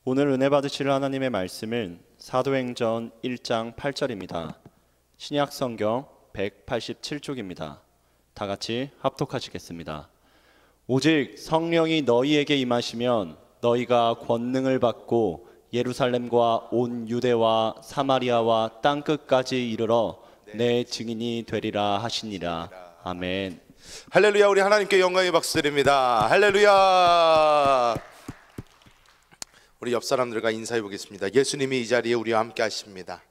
오늘 은혜 받으실 하나님의 말씀은 사도행전 1장 8절입니다. 신약 성경 187쪽입니다. 다 같이 합독하시겠습니다. 오직 성령이 너희에게 임하시면 너희가 권능을 받고 예루살렘과 온 유대와 사마리아와 땅끝까지 이르러 내 증인이 되리라 하시니라. 아멘. 할렐루야. 우리 하나님께 영광의 박수 드립니다. 할렐루야. 우리 옆 사람들과 인사해 보겠습니다. 예수님이 이 자리에 우리와 함께 하십니다.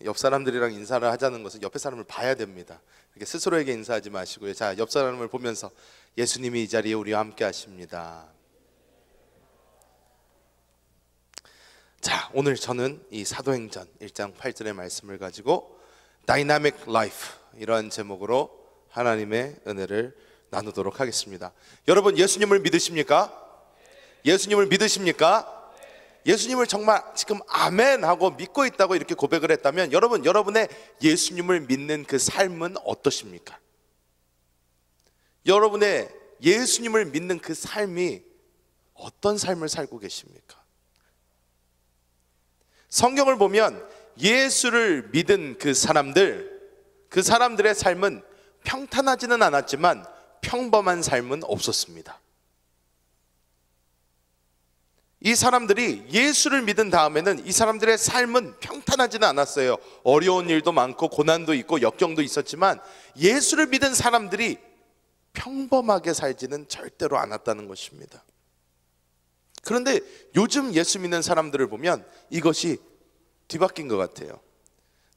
옆 사람들이랑 인사를 하자는 것은 옆에 사람을 봐야 됩니다. 이렇게 스스로에게 인사하지 마시고요. 자, 옆 사람을 보면서 예수님이 이 자리에 우리와 함께 하십니다. 자, 오늘 저는 이 사도행전 1장 8절의 말씀을 가지고 Dynamic Life 이러한 제목으로 하나님의 은혜를 나누도록 하겠습니다. 여러분, 예수님을 믿으십니까? 예수님을 믿으십니까? 예수님을 정말 지금 아멘 하고 믿고 있다고 이렇게 고백을 했다면 여러분, 여러분의 예수님을 믿는 그 삶은 어떠십니까? 여러분의 예수님을 믿는 그 삶이 어떤 삶을 살고 계십니까? 성경을 보면 예수를 믿은 그 사람들의 삶은 평탄하지는 않았지만 평범한 삶은 없었습니다. 이 사람들이 예수를 믿은 다음에는 이 사람들의 삶은 평탄하지는 않았어요. 어려운 일도 많고 고난도 있고 역경도 있었지만 예수를 믿은 사람들이 평범하게 살지는 절대로 않았다는 것입니다. 그런데 요즘 예수 믿는 사람들을 보면 이것이 뒤바뀐 것 같아요.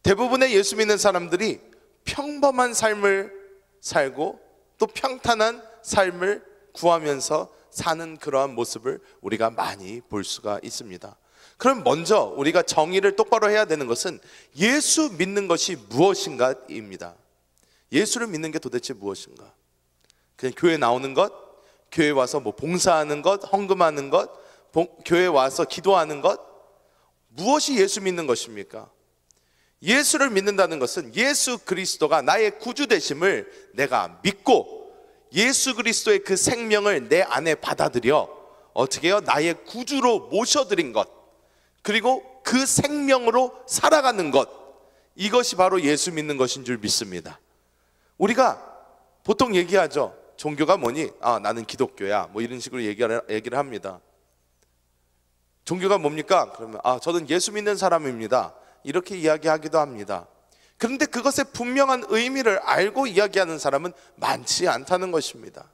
대부분의 예수 믿는 사람들이 평범한 삶을 살고 또 평탄한 삶을 구하면서 사는 그러한 모습을 우리가 많이 볼 수가 있습니다. 그럼 먼저 우리가 정의를 똑바로 해야 되는 것은 예수 믿는 것이 무엇인가입니다. 예수를 믿는 게 도대체 무엇인가? 그냥 교회 나오는 것, 교회 와서 뭐 봉사하는 것, 헌금하는 것, 교회 와서 기도하는 것, 무엇이 예수 믿는 것입니까? 예수를 믿는다는 것은 예수 그리스도가 나의 구주 되심을 내가 믿고 예수 그리스도의 그 생명을 내 안에 받아들여 어떻게 해요? 나의 구주로 모셔드린 것, 그리고 그 생명으로 살아가는 것, 이것이 바로 예수 믿는 것인 줄 믿습니다. 우리가 보통 얘기하죠. 종교가 뭐니? 나는 기독교야, 뭐 이런 식으로 얘기를 합니다. 종교가 뭡니까? 그러면 저는 예수 믿는 사람입니다, 이렇게 이야기하기도 합니다. 그런데 그것의 분명한 의미를 알고 이야기하는 사람은 많지 않다는 것입니다.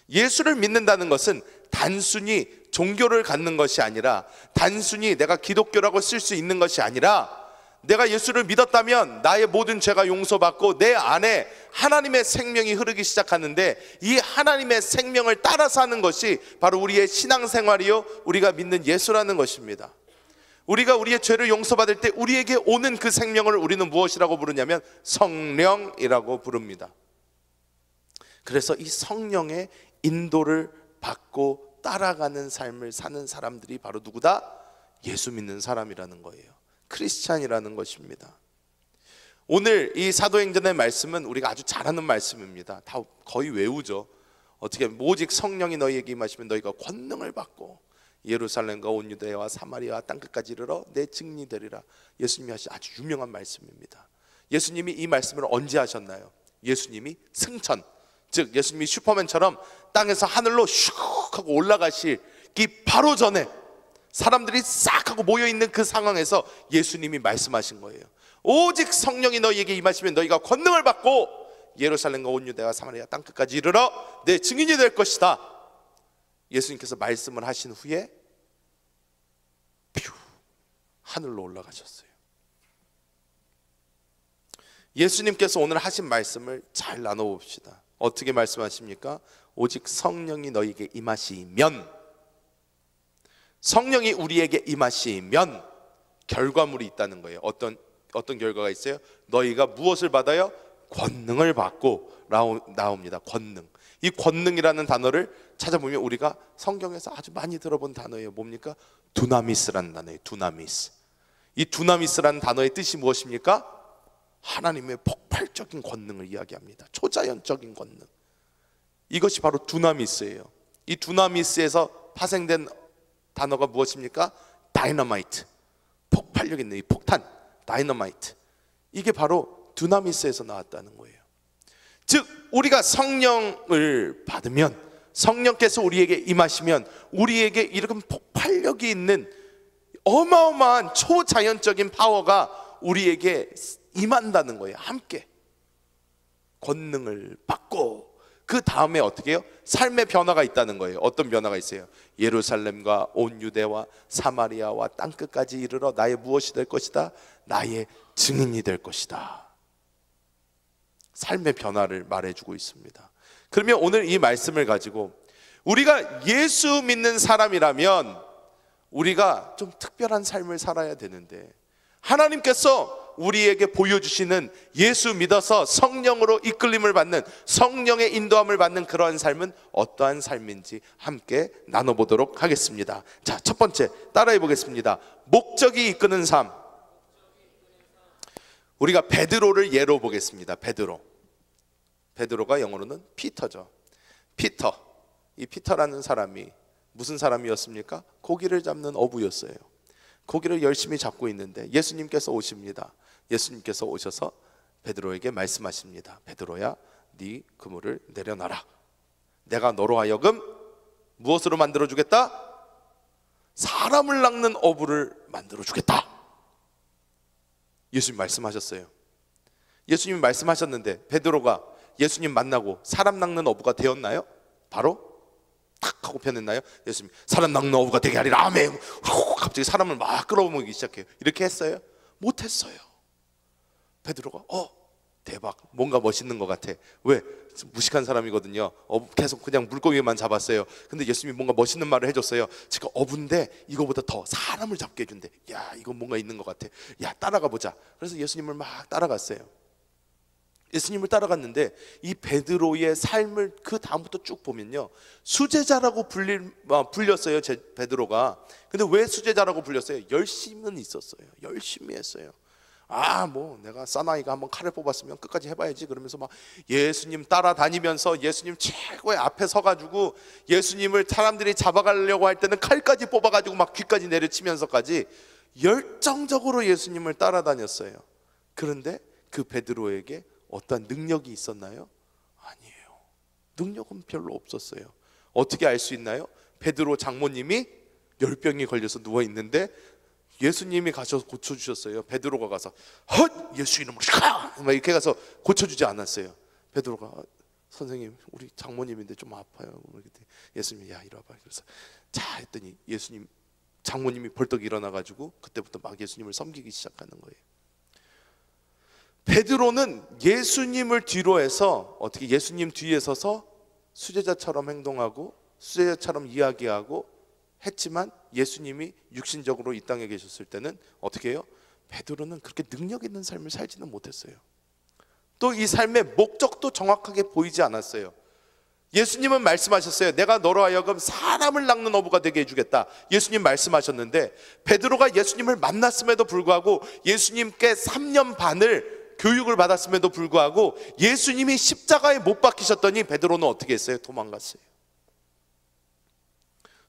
예수를 믿는다는 것은 단순히 종교를 갖는 것이 아니라, 단순히 내가 기독교라고 쓸 수 있는 것이 아니라, 내가 예수를 믿었다면 나의 모든 죄가 용서받고 내 안에 하나님의 생명이 흐르기 시작하는데, 이 하나님의 생명을 따라 사는 것이 바로 우리의 신앙생활이요, 우리가 믿는 예수라는 것입니다. 우리가 우리의 죄를 용서받을 때 우리에게 오는 그 생명을 우리는 무엇이라고 부르냐면 성령이라고 부릅니다. 그래서 이 성령의 인도를 받고 따라가는 삶을 사는 사람들이 바로 누구다? 예수 믿는 사람이라는 거예요. 크리스찬이라는 것입니다. 오늘 이 사도행전의 말씀은 우리가 아주 잘 아는 말씀입니다. 다 거의 외우죠. 어떻게 하면 오직 성령이 너희에게 임하시면 너희가 권능을 받고 예루살렘과 온 유대와 사마리아 땅끝까지 이르러 내 증인이 되리라. 예수님이 하신 아주 유명한 말씀입니다. 예수님이 이 말씀을 언제 하셨나요? 예수님이 승천, 즉 예수님이 슈퍼맨처럼 땅에서 하늘로 슉 하고 올라가시기 바로 전에 사람들이 싹 하고 모여있는 그 상황에서 예수님이 말씀하신 거예요. 오직 성령이 너희에게 임하시면 너희가 권능을 받고 예루살렘과 온 유대와 사마리아 땅끝까지 이르러 내 증인이 될 것이다. 예수님께서 말씀을 하신 후에 하늘로 올라가셨어요. 예수님께서 오늘 하신 말씀을 잘 나눠봅시다. 어떻게 말씀하십니까? 오직 성령이 너희에게 임하시면, 성령이 우리에게 임하시면 결과물이 있다는 거예요. 어떤 결과가 있어요? 너희가 무엇을 받아요? 권능을 받고 나옵니다. 권능. 이 권능이라는 단어를 찾아보면 우리가 성경에서 아주 많이 들어본 단어예요. 뭡니까? 두나미스라는 단어예요. 두나미스. 이 두나미스라는 단어의 뜻이 무엇입니까? 하나님의 폭발적인 권능을 이야기합니다. 초자연적인 권능. 이것이 바로 두나미스예요. 이 두나미스에서 파생된 단어가 무엇입니까? 다이너마이트. 폭발력 있는 이 폭탄, 다이너마이트. 이게 바로 두나미스에서 나왔다는 거예요. 즉 우리가 성령을 받으면, 성령께서 우리에게 임하시면 우리에게 이런 폭발력이 있는 어마어마한 초자연적인 파워가 우리에게 임한다는 거예요. 함께 권능을 받고 그 다음에 어떻게 해요? 삶의 변화가 있다는 거예요. 어떤 변화가 있어요? 예루살렘과 온 유대와 사마리아와 땅끝까지 이르러 나의 무엇이 될 것이다? 나의 증인이 될 것이다. 삶의 변화를 말해주고 있습니다. 그러면 오늘 이 말씀을 가지고 우리가 예수 믿는 사람이라면 우리가 좀 특별한 삶을 살아야 되는데, 하나님께서 우리에게 보여주시는 예수 믿어서 성령으로 이끌림을 받는, 성령의 인도함을 받는 그러한 삶은 어떠한 삶인지 함께 나눠보도록 하겠습니다. 자, 첫 번째 따라해 보겠습니다. 목적이 이끄는 삶. 우리가 베드로를 예로 보겠습니다. 베드로가 영어로는 피터죠. 피터. 이 피터라는 사람이 무슨 사람이었습니까? 고기를 잡는 어부였어요. 고기를 열심히 잡고 있는데 예수님께서 오십니다. 예수님께서 오셔서 베드로에게 말씀하십니다. 베드로야, 네 그물을 내려놔라. 내가 너로 하여금 무엇으로 만들어주겠다? 사람을 낚는 어부를 만들어주겠다. 예수님 말씀하셨어요. 예수님이 말씀하셨는데 베드로가 예수님 만나고 사람 낚는 어부가 되었나요? 바로 탁 하고 변했나요? 예수님 사람 낚는 어부가 되게 하리라. 아멘. 갑자기 사람을 막 끌어모으기 시작해요. 이렇게 했어요? 못했어요. 베드로가 대박, 뭔가 멋있는 것 같아. 왜? 무식한 사람이거든요. 계속 그냥 물고기만 잡았어요. 근데 예수님이 뭔가 멋있는 말을 해줬어요. 지금 어부인데 이거보다 더 사람을 잡게 해준대. 야, 이건 뭔가 있는 것 같아. 야, 따라가 보자. 그래서 예수님을 막 따라갔어요. 예수님을 따라갔는데 이 베드로의 삶을 그 다음부터 쭉 보면요, 수제자라고 불렸어요. 베드로가. 근데 왜 수제자라고 불렸어요? 열심은 있었어요. 열심히 했어요. 뭐 내가 사나이가 한번 칼을 뽑았으면 끝까지 해봐야지 그러면서 막 예수님 따라다니면서 예수님 최고의 앞에 서가지고 예수님을 사람들이 잡아가려고 할 때는 칼까지 뽑아가지고 막 귀까지 내려치면서까지 열정적으로 예수님을 따라다녔어요. 그런데 그 베드로에게 어떤 능력이 있었나요? 아니에요. 능력은 별로 없었어요. 어떻게 알 수 있나요? 베드로 장모님이 열병이 걸려서 누워있는데 예수님이 가셔서 고쳐주셨어요. 베드로가 가서 헛! 예수 이름으로 가! 막 이렇게 가서 고쳐주지 않았어요. 베드로가 선생님 우리 장모님인데 좀 아파요. 예수님이 야 이리 와봐. 그래서 자 했더니 예수님 장모님이 벌떡 일어나가지고 그때부터 막 예수님을 섬기기 시작하는 거예요. 베드로는 예수님을 뒤로 해서 어떻게 예수님 뒤에 서서 수제자처럼 행동하고 수제자처럼 이야기하고 했지만 예수님이 육신적으로 이 땅에 계셨을 때는 어떻게 해요? 베드로는 그렇게 능력 있는 삶을 살지는 못했어요. 또 이 삶의 목적도 정확하게 보이지 않았어요. 예수님은 말씀하셨어요. 내가 너로 하여금 사람을 낚는 어부가 되게 해주겠다. 예수님 말씀하셨는데 베드로가 예수님을 만났음에도 불구하고 예수님께 3년 반을 교육을 받았음에도 불구하고 예수님이 십자가에 못 박히셨더니 베드로는 어떻게 했어요? 도망갔어요.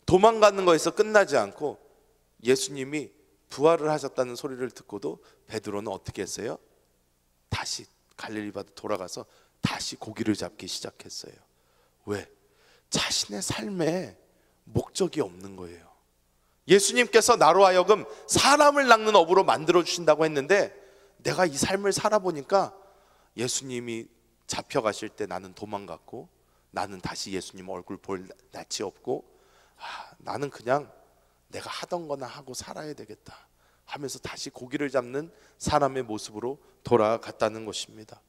도망가는 거에서 끝나지 않고 예수님이 부활을 하셨다는 소리를 듣고도 베드로는 어떻게 했어요? 다시 갈릴리 바다 돌아가서 다시 고기를 잡기 시작했어요. 왜? 자신의 삶에 목적이 없는 거예요. 예수님께서 나로 하여금 사람을 낚는 어부로 만들어 주신다고 했는데 내가 이 삶을 살아보니까 예수님이 잡혀가실 때 나는 도망갔고 나는 다시 예수님 얼굴 볼 낯이 없고 나는 그냥 내가 하던 거나 하고 살아야 되겠다 하면서 다시 고기를 잡는 사람의 모습으로 돌아갔다는 것입니다.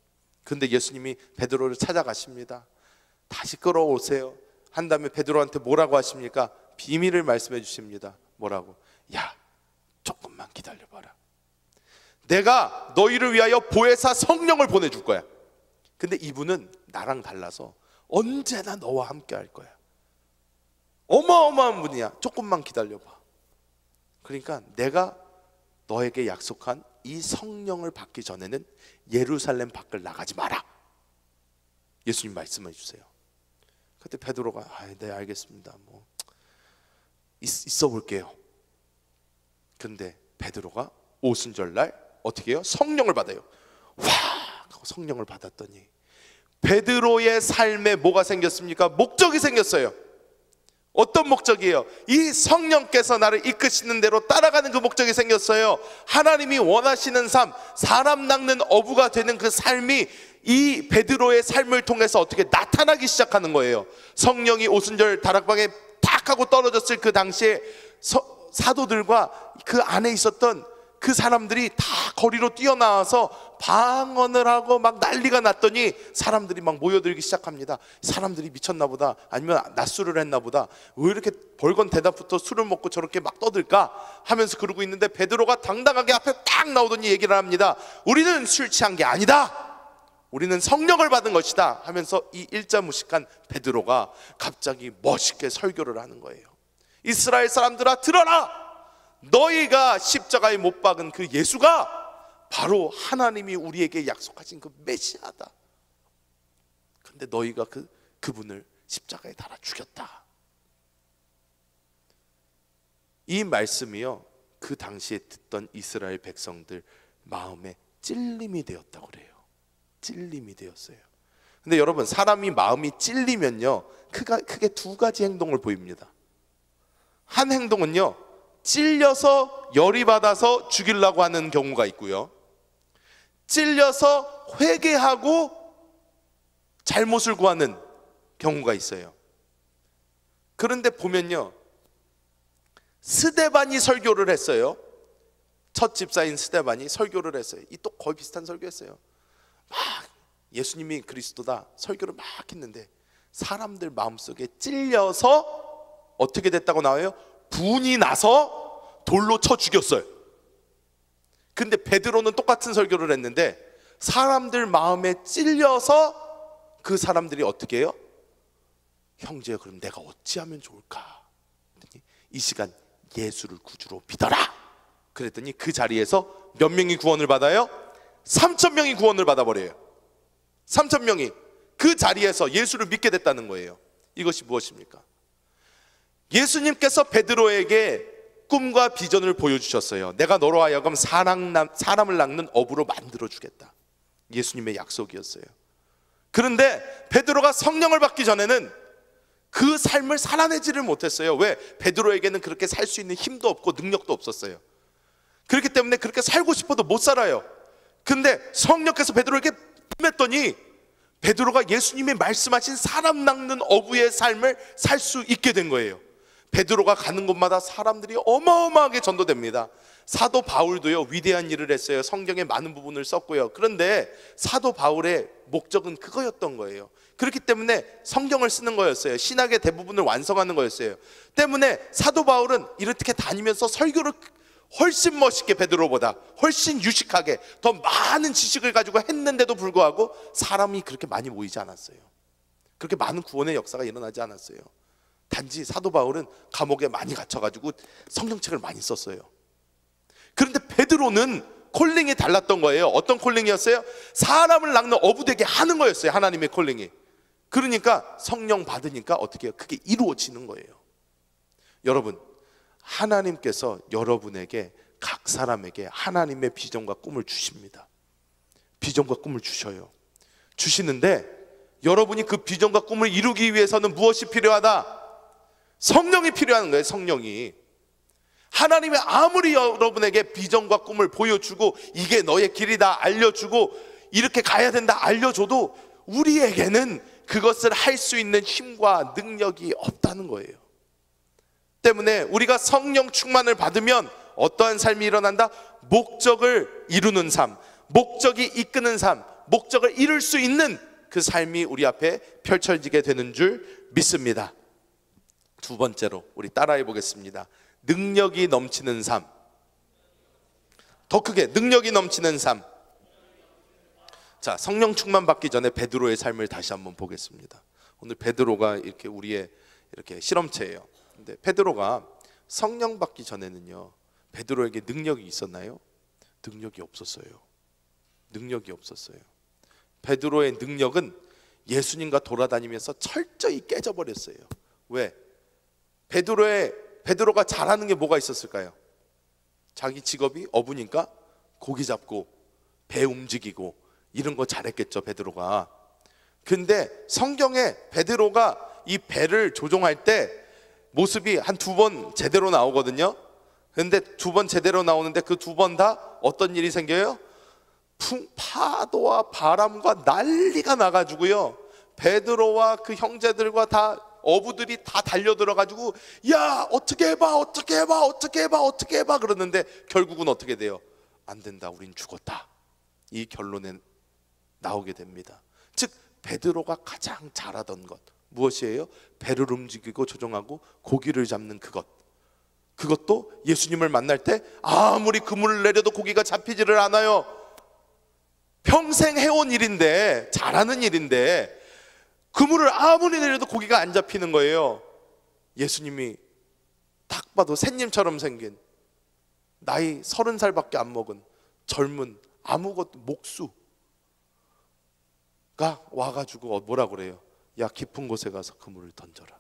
근데 예수님이 베드로를 찾아가십니다. 다시 끌어오세요 한 다음에 베드로한테 뭐라고 하십니까? 비밀을 말씀해 주십니다. 뭐라고? 야, 조금만 기다려봐라. 내가 너희를 위하여 보혜사 성령을 보내줄 거야. 근데 이분은 나랑 달라서 언제나 너와 함께 할 거야. 어마어마한 분이야. 조금만 기다려봐. 그러니까 내가 너에게 약속한 이 성령을 받기 전에는 예루살렘 밖을 나가지 마라. 예수님 말씀해 주세요. 그때 베드로가 네 알겠습니다. 있어 볼게요. 근데 베드로가 오순절날 어떻게 해요? 성령을 받아요. 와 하고 성령을 받았더니 베드로의 삶에 뭐가 생겼습니까? 목적이 생겼어요. 어떤 목적이에요? 이 성령께서 나를 이끄시는 대로 따라가는 그 목적이 생겼어요. 하나님이 원하시는 삶, 사람 낚는 어부가 되는 그 삶이 이 베드로의 삶을 통해서 어떻게 나타나기 시작하는 거예요. 성령이 오순절 다락방에 탁 하고 떨어졌을 그 당시에 사도들과 그 안에 있었던 그 사람들이 다 거리로 뛰어나와서 방언을 하고 막 난리가 났더니 사람들이 막 모여들기 시작합니다. 사람들이 미쳤나 보다, 아니면 낮술을 했나 보다, 왜 이렇게 벌건 대답부터 술을 먹고 저렇게 막 떠들까 하면서 그러고 있는데 베드로가 당당하게 앞에 딱 나오더니 얘기를 합니다. 우리는 술 취한 게 아니다, 우리는 성령을 받은 것이다 하면서 이 일자무식한 베드로가 갑자기 멋있게 설교를 하는 거예요. 이스라엘 사람들아 들어라, 너희가 십자가에 못 박은 그 예수가 바로 하나님이 우리에게 약속하신 그 메시아다. 근데 너희가 그분을 십자가에 달아 죽였다. 이 말씀이요, 그 당시에 듣던 이스라엘 백성들 마음에 찔림이 되었다고 그래요. 찔림이 되었어요. 근데 여러분, 사람이 마음이 찔리면요 크게 두 가지 행동을 보입니다. 한 행동은요, 찔려서 열이 받아서 죽이려고 하는 경우가 있고요, 찔려서 회개하고 잘못을 구하는 경우가 있어요. 그런데 보면요, 스데반이 설교를 했어요. 첫 집사인 스데반이 설교를 했어요. 이 또 거의 비슷한 설교했어요. 막 예수님이 그리스도다 설교를 막 했는데 사람들 마음속에 찔려서 어떻게 됐다고 나와요? 분이 나서 돌로 쳐 죽였어요. 근데 베드로는 똑같은 설교를 했는데 사람들 마음에 찔려서 그 사람들이 어떻게 해요? 형제야, 그럼 내가 어찌하면 좋을까? 이 시간 예수를 구주로 믿어라. 그랬더니 그 자리에서 몇 명이 구원을 받아요? 3,000명이 구원을 받아버려요. 3,000명이 그 자리에서 예수를 믿게 됐다는 거예요. 이것이 무엇입니까? 예수님께서 베드로에게 꿈과 비전을 보여주셨어요. 내가 너로 하여금 사람을 낚는 어부로 만들어주겠다. 예수님의 약속이었어요. 그런데 베드로가 성령을 받기 전에는 그 삶을 살아내지를 못했어요. 왜? 베드로에게는 그렇게 살 수 있는 힘도 없고 능력도 없었어요. 그렇기 때문에 그렇게 살고 싶어도 못 살아요. 근데 성령께서 베드로에게 임했더니 베드로가 예수님이 말씀하신 사람 낚는 어부의 삶을 살 수 있게 된 거예요. 베드로가 가는 곳마다 사람들이 어마어마하게 전도됩니다. 사도 바울도요 위대한 일을 했어요. 성경의 많은 부분을 썼고요. 그런데 사도 바울의 목적은 그거였던 거예요. 그렇기 때문에 성경을 쓰는 거였어요. 신학의 대부분을 완성하는 거였어요. 때문에 사도 바울은 이렇게 다니면서 설교를 훨씬 멋있게, 베드로보다 훨씬 유식하게 더 많은 지식을 가지고 했는데도 불구하고 사람이 그렇게 많이 모이지 않았어요. 그렇게 많은 구원의 역사가 일어나지 않았어요. 단지 사도 바울은 감옥에 많이 갇혀가지고 성경책을 많이 썼어요. 그런데 베드로는 콜링이 달랐던 거예요. 어떤 콜링이었어요? 사람을 낚는 어부되게 하는 거였어요. 하나님의 콜링이. 그러니까 성령 받으니까 어떻게 해요? 그게 이루어지는 거예요. 여러분, 하나님께서 여러분에게, 각 사람에게 하나님의 비전과 꿈을 주십니다. 비전과 꿈을 주셔요. 주시는데 여러분이 그 비전과 꿈을 이루기 위해서는 무엇이 필요하다? 성령이 필요한 거예요. 성령이. 하나님이 아무리 여러분에게 비전과 꿈을 보여주고 이게 너의 길이다 알려주고 이렇게 가야 된다 알려줘도 우리에게는 그것을 할 수 있는 힘과 능력이 없다는 거예요. 때문에 우리가 성령 충만을 받으면 어떠한 삶이 일어난다? 목적을 이루는 삶, 목적이 이끄는 삶, 목적을 이룰 수 있는 그 삶이 우리 앞에 펼쳐지게 되는 줄 믿습니다. 두 번째로 우리 따라해 보겠습니다. 능력이 넘치는 삶. 더 크게, 능력이 넘치는 삶. 자, 성령 충만 받기 전에 베드로의 삶을 다시 한번 보겠습니다. 오늘 베드로가 이렇게 우리의 이렇게 실험체예요. 근데 베드로가 성령 받기 전에는요, 베드로에게 능력이 있었나요? 능력이 없었어요. 능력이 없었어요. 베드로의 능력은 예수님과 돌아다니면서 철저히 깨져버렸어요. 왜? 베드로의 베드로가 잘하는 게 뭐가 있었을까요? 자기 직업이 어부니까 고기 잡고 배 움직이고 이런 거 잘했겠죠, 베드로가. 근데 성경에 베드로가 이 배를 조종할 때 모습이 한 2번 제대로 나오거든요. 근데 2번 제대로 나오는데 그 2번 다 어떤 일이 생겨요? 파도와 바람과 난리가 나가지고요, 베드로와 그 형제들과 다 어부들이 다 달려들어가지고 야 어떻게 해봐 어떻게 해봐 어떻게 해봐 어떻게 해봐 그러는데 결국은 어떻게 돼요? 안 된다, 우린 죽었다, 이 결론에 나오게 됩니다. 즉 베드로가 가장 잘하던 것 무엇이에요? 배를 움직이고 조종하고 고기를 잡는 그것도 예수님을 만날 때 아무리 그물을 내려도 고기가 잡히지를 않아요. 평생 해온 일인데, 잘하는 일인데 그물을 아무리 내려도 고기가 안 잡히는 거예요. 예수님이 딱 봐도 새님처럼 생긴, 나이 30살밖에 안 먹은 젊은 아무것도 목수가 와가지고 뭐라 그래요? 야 깊은 곳에 가서 그물을 던져라.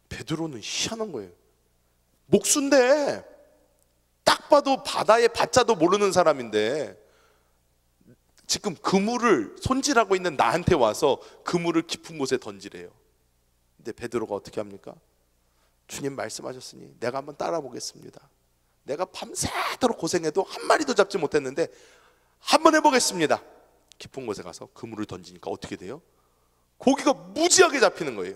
베드로는 희한한 거예요. 목수인데, 딱 봐도 바다의 바자도 모르는 사람인데 지금 그물을 손질하고 있는 나한테 와서 그물을 깊은 곳에 던지래요. 근데 베드로가 어떻게 합니까? 주님 말씀하셨으니 내가 한번 따라 보겠습니다. 내가 밤새도록 고생해도 한 마리도 잡지 못했는데 한번 해보겠습니다. 깊은 곳에 가서 그물을 던지니까 어떻게 돼요? 고기가 무지하게 잡히는 거예요.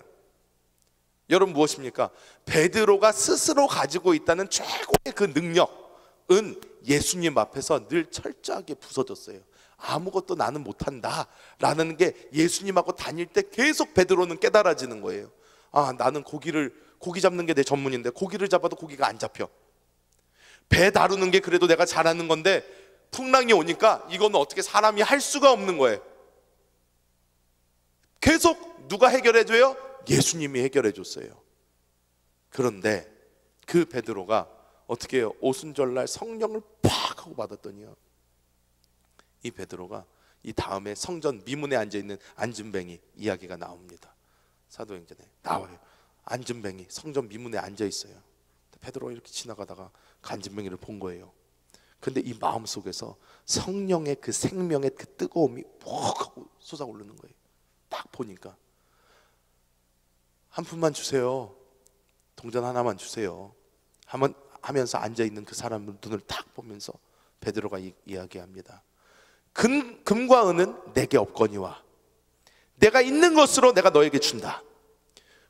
여러분 무엇입니까? 베드로가 스스로 가지고 있다는 최고의 그 능력은 예수님 앞에서 늘 철저하게 부서졌어요. 아무것도 나는 못한다 라는 게 예수님하고 다닐 때 계속 베드로는 깨달아지는 거예요. 아, 나는 고기 잡는 게 내 전문인데 고기를 잡아도 고기가 안 잡혀. 배 다루는 게 그래도 내가 잘하는 건데 풍랑이 오니까 이거는 어떻게 사람이 할 수가 없는 거예요. 계속 누가 해결해줘요? 예수님이 해결해 줬어요. 그런데 그 베드로가 어떻게 해요? 오순절날 성령을 팍 하고 받았더니요, 이 베드로가 이 다음에 성전 미문에 앉아있는 안진뱅이 이야기가 나옵니다. 사도행전에 나와요. 안진뱅이 성전 미문에 앉아있어요. 베드로가 이렇게 지나가다가 안진뱅이를 본 거예요. 근데 이 마음속에서 성령의 그 생명의 그 뜨거움이 푹 하고 솟아오르는 거예요. 딱 보니까 한 푼만 주세요, 동전 하나만 주세요 하면서 앉아있는 그 사람 눈을 딱 보면서 베드로가 이야기합니다. 금과 은은 내게 없거니와 내가 있는 것으로 내가 너에게 준다.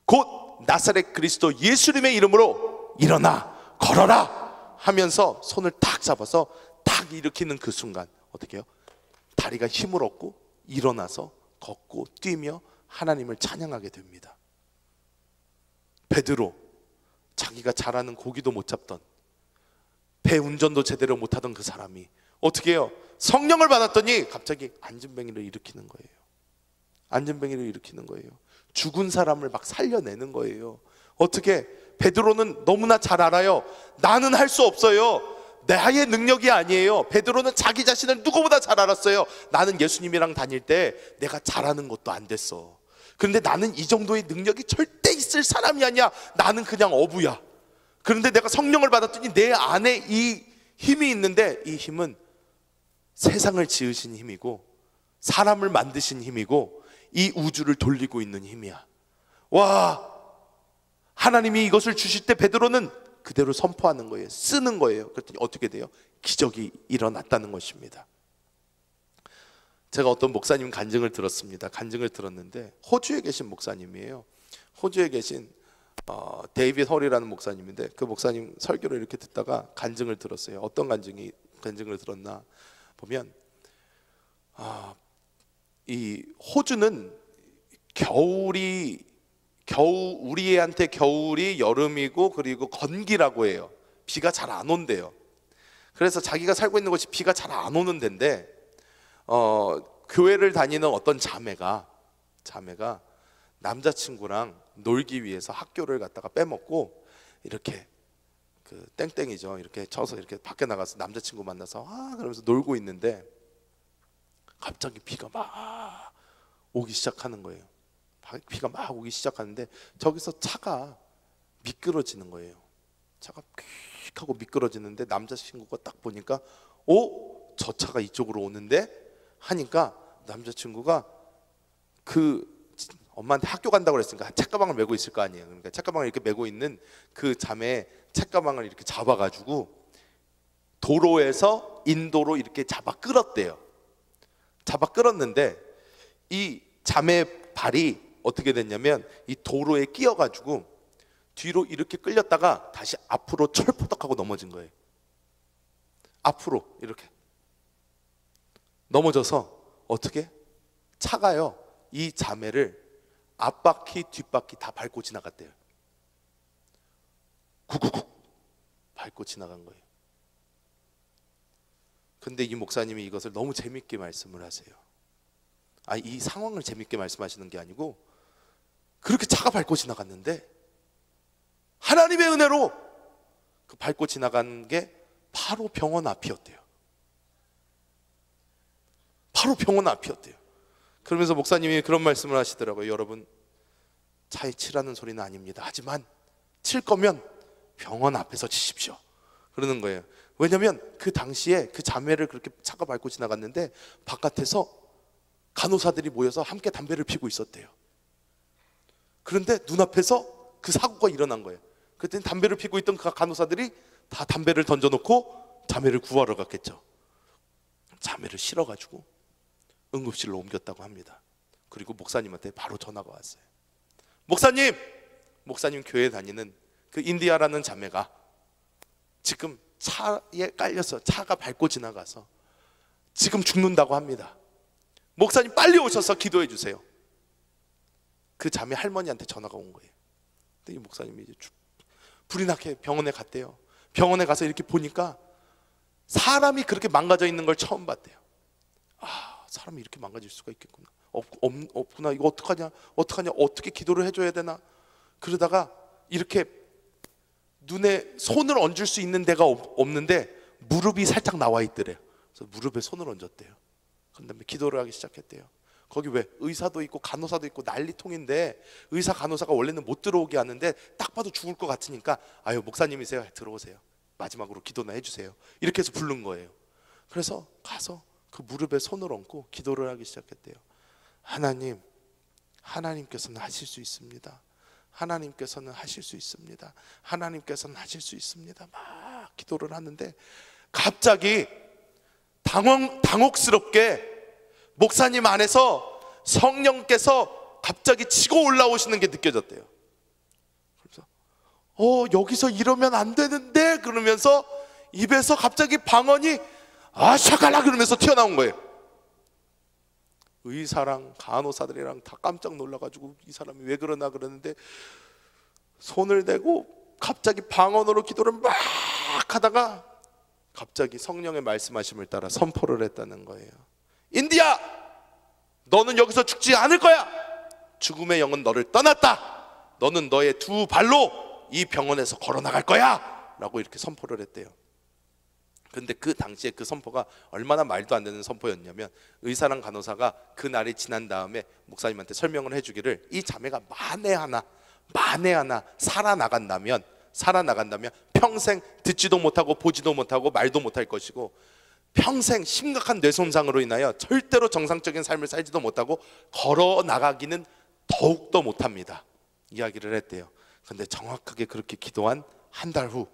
곧 나사렛 그리스도 예수님의 이름으로 일어나 걸어라 하면서 손을 탁 잡아서 탁 일으키는 그 순간 어떻게 해요? 다리가 힘을 얻고 일어나서 걷고 뛰며 하나님을 찬양하게 됩니다. 베드로, 자기가 잘하는 고기도 못 잡던, 배 운전도 제대로 못하던 그 사람이 어떻게 해요? 성령을 받았더니 갑자기 안진뱅이를 일으키는 거예요. 안진뱅이를 일으키는 거예요. 죽은 사람을 막 살려내는 거예요. 어떻게? 베드로는 너무나 잘 알아요. 나는 할 수 없어요. 나의 능력이 아니에요. 베드로는 자기 자신을 누구보다 잘 알았어요. 나는 예수님이랑 다닐 때 내가 잘하는 것도 안 됐어. 그런데 나는 이 정도의 능력이 절대 있을 사람이 아니야. 나는 그냥 어부야. 그런데 내가 성령을 받았더니 내 안에 이 힘이 있는데, 이 힘은 세상을 지으신 힘이고 사람을 만드신 힘이고 이 우주를 돌리고 있는 힘이야. 와, 하나님이 이것을 주실 때 베드로는 그대로 선포하는 거예요. 쓰는 거예요. 그랬더니 어떻게 돼요? 기적이 일어났다는 것입니다. 제가 어떤 목사님 간증을 들었습니다. 간증을 들었는데 호주에 계신 목사님이에요. 호주에 계신 데이빗 홀이라는 목사님인데, 그 목사님 설교를 이렇게 듣다가 간증을 들었어요. 어떤 간증을 들었나 보면, 이 호주는 우리한테 겨울이 여름이고 그리고 건기라고 해요. 비가 잘 안 온대요. 그래서 자기가 살고 있는 곳이 비가 잘 안 오는 데인데 교회를 다니는 어떤 자매가 남자친구랑 놀기 위해서 학교를 갔다가 빼먹고 이렇게 그 땡땡이죠, 이렇게 쳐서 이렇게 밖에 나가서 남자친구 만나서 그러면서 놀고 있는데 갑자기 비가 막 오기 시작하는 거예요. 비가 막 오기 시작하는데 저기서 차가 미끄러지는 거예요. 차가 휙 하고 미끄러지는데 남자 친구가 딱 보니까 저 차가 이쪽으로 오는데 하니까 남자친구가 그 엄마한테 학교 간다고 그랬으니까 책가방을 메고 있을 거 아니에요. 그러니까 책가방을 이렇게 메고 있는 그 자매 책가방을 이렇게 잡아가지고 도로에서 인도로 이렇게 잡아 끌었대요. 잡아 끌었는데 이 자매 발이 어떻게 됐냐면 이 도로에 끼어가지고 뒤로 이렇게 끌렸다가 다시 앞으로 철포덕하고 넘어진 거예요. 앞으로 이렇게 넘어져서 어떻게? 차가요 이 자매를 앞바퀴 뒷바퀴 다 밟고 지나갔대요. 쿡쿡쿡 밟고 지나간 거예요. 근데 이 목사님이 이것을 너무 재밌게 말씀을 하세요. 이 상황을 재밌게 말씀하시는 게 아니고 그렇게 차가 밟고 지나갔는데 하나님의 은혜로 그 밟고 지나간 게 바로 병원 앞이었대요. 바로 병원 앞이었대요. 그러면서 목사님이 그런 말씀을 하시더라고요. 여러분, 차에 치라는 소리는 아닙니다. 하지만 칠 거면 병원 앞에서 치십시오. 그러는 거예요. 왜냐하면 그 당시에 그 자매를 그렇게 차가 밟고 지나갔는데 바깥에서 간호사들이 모여서 함께 담배를 피고 있었대요. 그런데 눈앞에서 그 사고가 일어난 거예요. 그때 담배를 피고 있던 그 간호사들이 다 담배를 던져놓고 자매를 구하러 갔겠죠. 자매를 실어가지고 응급실로 옮겼다고 합니다. 그리고 목사님한테 바로 전화가 왔어요. 목사님 교회 다니는 그 인디아라는 자매가 지금 차에 깔려서 차가 밟고 지나가서 지금 죽는다고 합니다. 목사님 빨리 오셔서 기도해 주세요. 그 자매 할머니한테 전화가 온 거예요. 근데 이 목사님이 이제 불이 나게 병원에 갔대요. 병원에 가서 이렇게 보니까 사람이 그렇게 망가져 있는 걸 처음 봤대요. 사람이 이렇게 망가질 수가 있겠구나. 없구나. 이거 어떡하냐? 어떻게 기도를 해줘야 되나? 그러다가 이렇게 눈에 손을 얹을 수 있는 데가 없는데 무릎이 살짝 나와 있더래요. 그래서 무릎에 손을 얹었대요. 그 다음에 기도를 하기 시작했대요. 거기 왜 의사도 있고 간호사도 있고 난리통인데 의사 간호사가 원래는 못 들어오게 하는데 딱 봐도 죽을 것 같으니까 아유 목사님이세요? 들어오세요. 마지막으로 기도나 해주세요. 이렇게 해서 부른 거예요. 그래서 가서 그 무릎에 손을 얹고 기도를 하기 시작했대요. 하나님께서는 하실 수 있습니다. 하나님께서는 하실 수 있습니다. 하나님께서는 하실 수 있습니다. 막 기도를 하는데 갑자기 당혹스럽게 목사님 안에서 성령께서 갑자기 치고 올라오시는 게 느껴졌대요. 그래서 여기서 이러면 안 되는데 그러면서 입에서 갑자기 방언이 샤갈라 그러면서 튀어나온 거예요. 의사랑 간호사들이랑 다 깜짝 놀라가지고 이 사람이 왜 그러나 그러는데 손을 대고 갑자기 방언으로 기도를 막 하다가 갑자기 성령의 말씀하심을 따라 선포를 했다는 거예요. 인디야, 너는 여기서 죽지 않을 거야. 죽음의 영은 너를 떠났다. 너는 너의 두 발로 이 병원에서 걸어 나갈 거야 라고 이렇게 선포를 했대요. 근데 그 당시에 그 선포가 얼마나 말도 안 되는 선포였냐면 의사랑 간호사가 그 날이 지난 다음에 목사님한테 설명을 해주기를 이 자매가 만에 하나 살아나간다면 평생 듣지도 못하고 보지도 못하고 말도 못할 것이고 평생 심각한 뇌손상으로 인하여 절대로 정상적인 삶을 살지도 못하고 걸어 나가기는 더욱더 못합니다 이야기를 했대요. 근데 정확하게 그렇게 기도한 한 달 후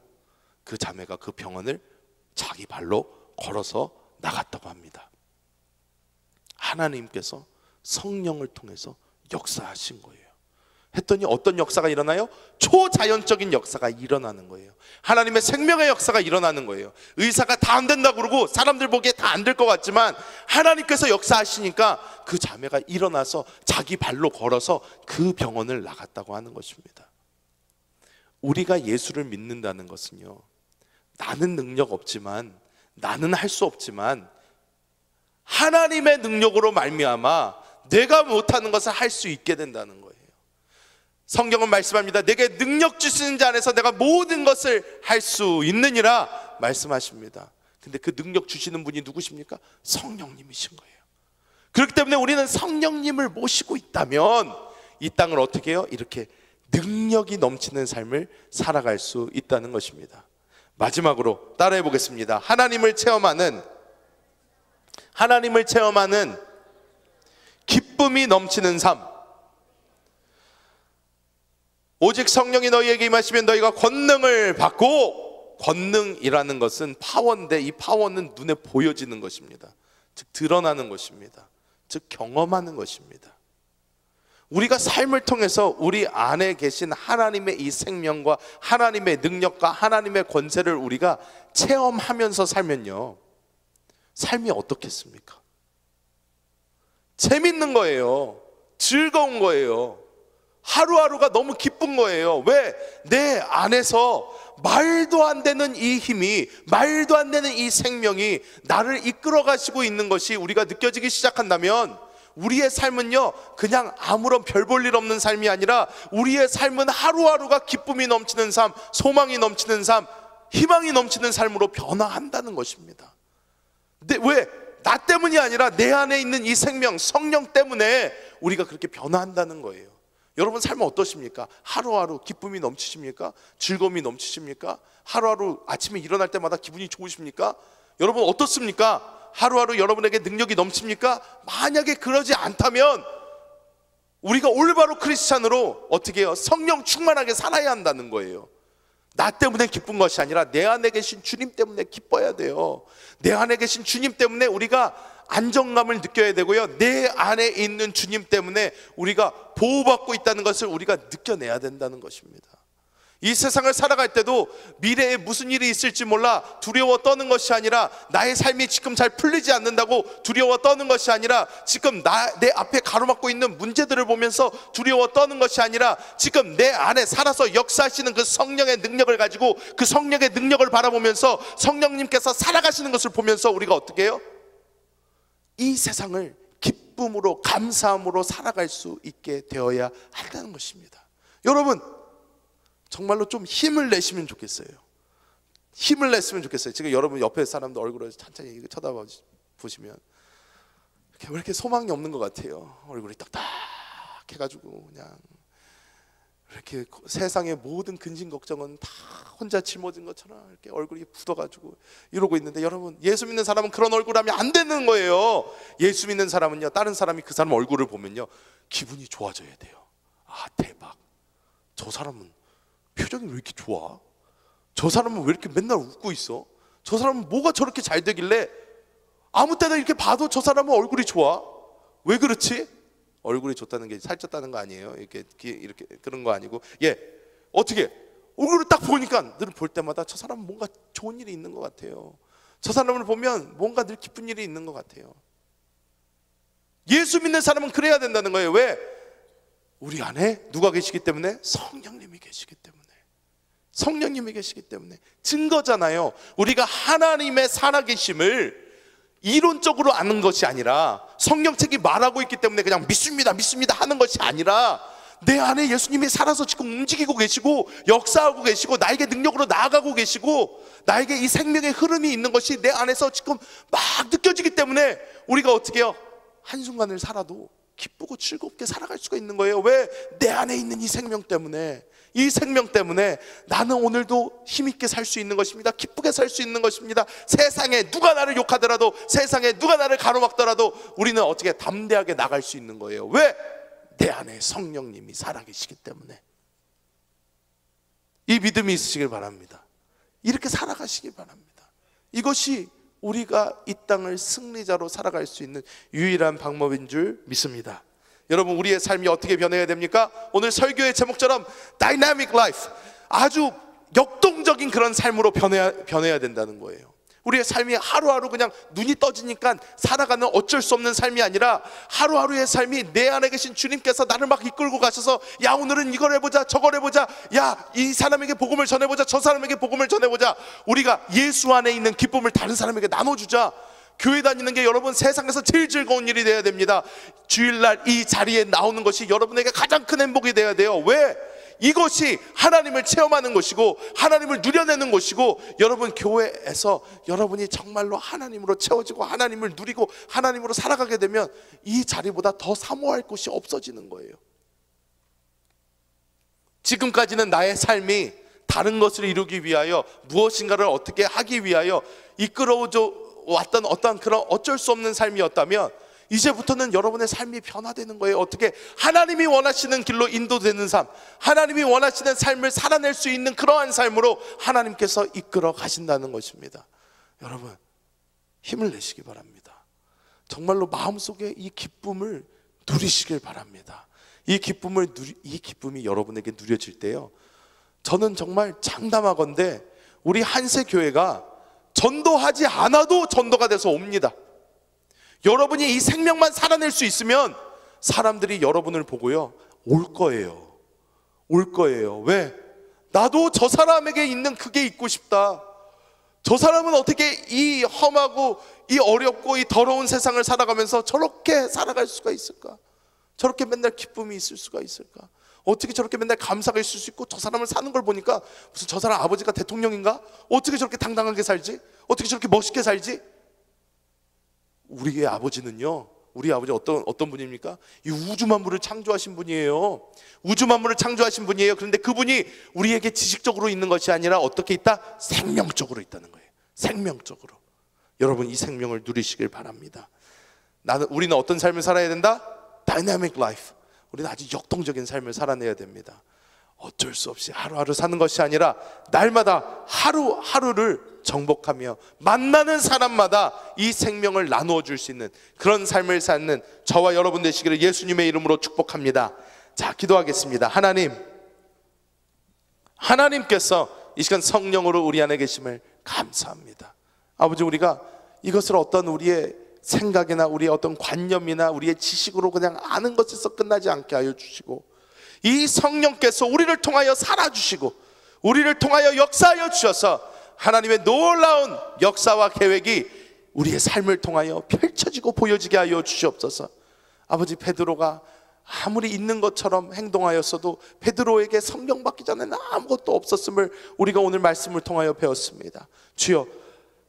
그 자매가 그 병원을 자기 발로 걸어서 나갔다고 합니다. 하나님께서 성령을 통해서 역사하신 거예요. 했더니 어떤 역사가 일어나요? 초자연적인 역사가 일어나는 거예요. 하나님의 생명의 역사가 일어나는 거예요. 의사가 다 안 된다고 그러고 사람들 보기에 다 안 될 것 같지만 하나님께서 역사하시니까 그 자매가 일어나서 자기 발로 걸어서 그 병원을 나갔다고 하는 것입니다. 우리가 예수를 믿는다는 것은요, 나는 능력 없지만, 나는 할 수 없지만 하나님의 능력으로 말미암아 내가 못하는 것을 할 수 있게 된다는 거예요. 성경은 말씀합니다. 내게 능력 주시는 자 안에서 내가 모든 것을 할 수 있느니라 말씀하십니다. 근데 그 능력 주시는 분이 누구십니까? 성령님이신 거예요. 그렇기 때문에 우리는 성령님을 모시고 있다면 이 땅을 어떻게 해요? 이렇게 능력이 넘치는 삶을 살아갈 수 있다는 것입니다. 마지막으로 따라해 보겠습니다. 하나님을 체험하는 기쁨이 넘치는 삶. 오직 성령이 너희에게 임하시면 너희가 권능을 받고, 권능이라는 것은 파워인데 이 파워는 눈에 보여지는 것입니다. 즉 드러나는 것입니다. 즉 경험하는 것입니다. 우리가 삶을 통해서 우리 안에 계신 하나님의 이 생명과 하나님의 능력과 하나님의 권세를 우리가 체험하면서 살면요, 삶이 어떻겠습니까? 재밌는 거예요. 즐거운 거예요. 하루하루가 너무 기쁜 거예요. 왜? 내 안에서 말도 안 되는 이 힘이, 말도 안 되는 이 생명이 나를 이끌어 가시고 있는 것이 우리가 느껴지기 시작한다면 우리의 삶은요, 그냥 아무런 별 볼 일 없는 삶이 아니라 우리의 삶은 하루하루가 기쁨이 넘치는 삶, 소망이 넘치는 삶, 희망이 넘치는 삶으로 변화한다는 것입니다. 근데 왜? 나 때문이 아니라 내 안에 있는 이 생명, 성령 때문에 우리가 그렇게 변화한다는 거예요. 여러분 삶은 어떠십니까? 하루하루 기쁨이 넘치십니까? 즐거움이 넘치십니까? 하루하루 아침에 일어날 때마다 기분이 좋으십니까? 여러분 어떻습니까? 하루하루 여러분에게 능력이 넘칩니까? 만약에 그러지 않다면 우리가 올바로 크리스찬으로 어떻게 해요? 성령 충만하게 살아야 한다는 거예요. 나 때문에 기쁜 것이 아니라 내 안에 계신 주님 때문에 기뻐야 돼요. 내 안에 계신 주님 때문에 우리가 안정감을 느껴야 되고요, 내 안에 있는 주님 때문에 우리가 보호받고 있다는 것을 우리가 느껴내야 된다는 것입니다. 이 세상을 살아갈 때도 미래에 무슨 일이 있을지 몰라 두려워 떠는 것이 아니라, 나의 삶이 지금 잘 풀리지 않는다고 두려워 떠는 것이 아니라, 지금 내 앞에 가로막고 있는 문제들을 보면서 두려워 떠는 것이 아니라, 지금 내 안에 살아서 역사하시는 그 성령의 능력을 가지고 그 성령의 능력을 바라보면서 성령님께서 살아가시는 것을 보면서 우리가 어떻게 해요? 이 세상을 기쁨으로, 감사함으로 살아갈 수 있게 되어야 한다는 것입니다. 여러분 정말로 좀 힘을 내시면 좋겠어요. 힘을 냈으면 좋겠어요. 지금 여러분 옆에 사람들 얼굴을 천천히 쳐다보시면 왜 이렇게 소망이 없는 것 같아요? 얼굴이 딱딱해가지고 그냥 이렇게 세상의 모든 근심 걱정은 다 혼자 짊어진 것처럼 이렇게 얼굴이 굳어가지고 이러고 있는데, 여러분 예수 믿는 사람은 그런 얼굴 하면 안 되는 거예요. 예수 믿는 사람은요, 다른 사람이 그 사람 얼굴을 보면요 기분이 좋아져야 돼요. 아 대박, 저 사람은 표정이 왜 이렇게 좋아? 저 사람은 왜 이렇게 맨날 웃고 있어? 저 사람은 뭐가 저렇게 잘 되길래 아무 때나 이렇게 봐도 저 사람은 얼굴이 좋아? 왜 그렇지? 얼굴이 좋다는 게 살쪘다는 거 아니에요. 이렇게 그런 거 아니고, 어떻게 얼굴을 딱 보니까 늘 볼 때마다 저 사람은 뭔가 좋은 일이 있는 것 같아요. 저 사람을 보면 뭔가 늘 기쁜 일이 있는 것 같아요. 예수 믿는 사람은 그래야 된다는 거예요. 왜? 우리 안에 누가 계시기 때문에? 성령님이 계시기 때문에. 성령님이 계시기 때문에 증거잖아요. 우리가 하나님의 살아계심을 이론적으로 아는 것이 아니라, 성경책이 말하고 있기 때문에 그냥 믿습니다 하는 것이 아니라, 내 안에 예수님이 살아서 지금 움직이고 계시고 역사하고 계시고 나에게 능력으로 나아가고 계시고 나에게 이 생명의 흐름이 있는 것이 내 안에서 지금 막 느껴지기 때문에 우리가 어떻게 해요? 한순간을 살아도 기쁘고 즐겁게 살아갈 수가 있는 거예요. 왜? 내 안에 있는 이 생명 때문에. 이 생명 때문에 나는 오늘도 힘있게 살 수 있는 것입니다. 기쁘게 살 수 있는 것입니다. 세상에 누가 나를 욕하더라도, 세상에 누가 나를 가로막더라도 우리는 어떻게 담대하게 나갈 수 있는 거예요. 왜? 내 안에 성령님이 살아계시기 때문에. 이 믿음이 있으시길 바랍니다. 이렇게 살아가시길 바랍니다. 이것이 우리가 이 땅을 승리자로 살아갈 수 있는 유일한 방법인 줄 믿습니다. 여러분 우리의 삶이 어떻게 변해야 됩니까? 오늘 설교의 제목처럼 Dynamic Life, 아주 역동적인 그런 삶으로 변해야 된다는 거예요. 우리의 삶이 하루하루 그냥 눈이 떠지니까 살아가는 어쩔 수 없는 삶이 아니라, 하루하루의 삶이 내 안에 계신 주님께서 나를 막 이끌고 가셔서, 야 오늘은 이걸 해보자 저걸 해보자, 야 이 사람에게 복음을 전해보자 저 사람에게 복음을 전해보자, 우리가 예수 안에 있는 기쁨을 다른 사람에게 나눠주자. 교회 다니는 게 여러분 세상에서 제일 즐거운 일이 돼야 됩니다. 주일날 이 자리에 나오는 것이 여러분에게 가장 큰 행복이 돼야 돼요. 왜? 이것이 하나님을 체험하는 것이고 하나님을 누려내는 것이고, 여러분 교회에서 여러분이 정말로 하나님으로 채워지고 하나님을 누리고 하나님으로 살아가게 되면 이 자리보다 더 사모할 곳이 없어지는 거예요. 지금까지는 나의 삶이 다른 것을 이루기 위하여 무엇인가를 어떻게 하기 위하여 이끌어져 왔던 어떤 그런 어쩔 수 없는 삶이었다면 이제부터는 여러분의 삶이 변화되는 거예요. 어떻게 하나님이 원하시는 길로 인도되는 삶, 하나님이 원하시는 삶을 살아낼 수 있는 그러한 삶으로 하나님께서 이끌어 가신다는 것입니다. 여러분, 힘을 내시기 바랍니다. 정말로 마음속에 이 기쁨을 누리시길 바랍니다. 이 기쁨이 여러분에게 누려질 때요, 저는 정말 장담하건대 우리 한세교회가 전도하지 않아도 전도가 돼서 옵니다. 여러분이 이 생명만 살아낼 수 있으면 사람들이 여러분을 보고요, 올 거예요. 올 거예요. 왜? 나도 저 사람에게 있는 그게 있고 싶다. 저 사람은 어떻게 이 험하고 이 어렵고 이 더러운 세상을 살아가면서 저렇게 살아갈 수가 있을까? 저렇게 맨날 기쁨이 있을 수가 있을까? 어떻게 저렇게 맨날 감사가 있을 수 있고, 저 사람을 사는 걸 보니까 무슨 저 사람 아버지가 대통령인가? 어떻게 저렇게 당당하게 살지? 어떻게 저렇게 멋있게 살지? 우리의 아버지는요, 우리 아버지 어떤 분입니까? 이 우주 만물을 창조하신 분이에요. 우주 만물을 창조하신 분이에요. 그런데 그분이 우리에게 지식적으로 있는 것이 아니라 어떻게 있다? 생명적으로 있다는 거예요. 생명적으로. 여러분, 이 생명을 누리시길 바랍니다. 우리는 어떤 삶을 살아야 된다? Dynamic life. 우리는 아주 역동적인 삶을 살아내야 됩니다. 어쩔 수 없이 하루하루 사는 것이 아니라 날마다 하루하루를 정복하며 만나는 사람마다 이 생명을 나누어 줄 수 있는 그런 삶을 사는 저와 여러분 되시기를 예수님의 이름으로 축복합니다. 자, 기도하겠습니다. 하나님께서 이 시간 성령으로 우리 안에 계심을 감사합니다. 아버지, 우리가 이것을 어떤 우리의 생각이나 우리의 어떤 관념이나 우리의 지식으로 그냥 아는 것에서 끝나지 않게 하여 주시고, 이 성령께서 우리를 통하여 살아주시고 우리를 통하여 역사하여 주셔서 하나님의 놀라운 역사와 계획이 우리의 삶을 통하여 펼쳐지고 보여지게 하여 주시옵소서. 아버지, 베드로가 아무리 있는 것처럼 행동하였어도 베드로에게 성령 받기 전에는 아무것도 없었음을 우리가 오늘 말씀을 통하여 배웠습니다. 주여,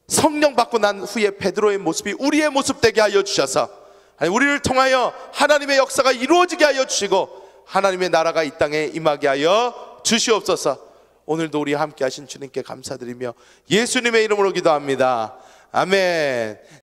성령 받고 난 후에 베드로의 모습이 우리의 모습 되게 하여 주셔서 우리를 통하여 하나님의 역사가 이루어지게 하여 주시고 하나님의 나라가 이 땅에 임하게 하여 주시옵소서. 오늘도 우리 함께 하신 주님께 감사드리며 예수님의 이름으로 기도합니다. 아멘.